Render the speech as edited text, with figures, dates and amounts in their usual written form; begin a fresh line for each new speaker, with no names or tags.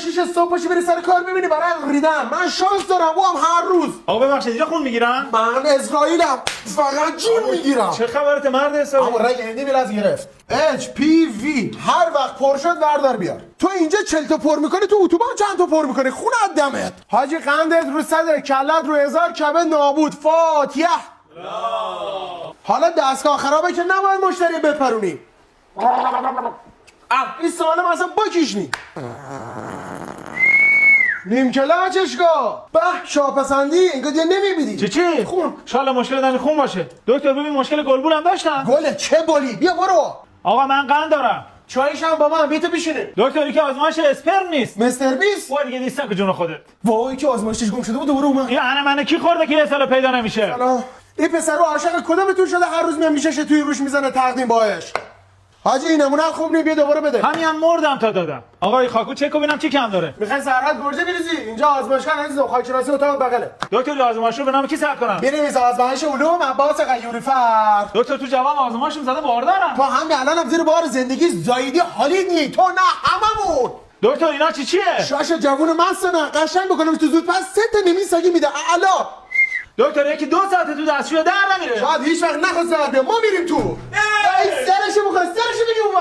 تو 6 صبح پاشی بری سر کار ببینی برای ریدن. من شانس دارم و هم هر روز.
آقا ببخشید اینجا خون میگیرن؟
من اسرائیلم فقط جون میگیرم.
چه خبرته مرد حسابی؟
اما رگ هندی میراز گرفت. HPV هر وقت پر شد وردار بیار. تو اینجا 40 تا پر میکنی، تو اتوبان چند تا پر میکنی؟ خون از دمت. حاجی قندت رو صدر، کلت رو هزار، کبد نابود. فاتحه. حالا دستگاه خرابه که نباید مشتری بپرونی. این سالم اصلا بکشنی. نیم کلا چشگاه به شاپسندی اینگاه دیگه نمیبینی.
چی؟
خون.
شالا مشکل دم خون باشه. دکتر ببین مشکل گلبول هم داشتم.
گله چه بولی؟ بیا برو.
آقا من قند دارم.
چایش هم با من بیتو بشینه.
دکتر که آزمایش اسپرم نیست.
مستر بیس
وای دیگه نیستم که جون خودت.
وای که آزمایشش گم شده بود دوباره اومد.
این من کی خورده که یه سال پیدا نمیشه؟
حالا این پسر رو عاشق کدومتون شده هر روز میام میشه توی روش میزنه تقدیم باش. حاجی این نمونه خوب نی، بیا دوباره بده.
همین مردم تا دادم. آقا این خاکو چک کن ببینم چی کم داره.
میخوای سرحد گرجه بریزی؟ اینجا آزمایشگاه عزیزم، خاکشناسی اتاق بغله.
دکتر آزمایش رو به نام کی ثبت کنم؟
بنویس آزمایش علوم عباس غیوری فر.
دکتر تو جواب آزمایشم زده باردارم.
تو همین الانم زیر بار زندگی زایدی حالی نی، تو نه هممون.
دکتر اینا چیه؟
شاش جوون مستن قشنگ بکنم تو زود پس 3 تا نمی سگی میده. الا
دکتر یکی 2 ساعت تو دستشوی در نمیره.
شاید هیچ وقت نخواست ما میریم تو. این سرشو بخوره، سرشو بگی اون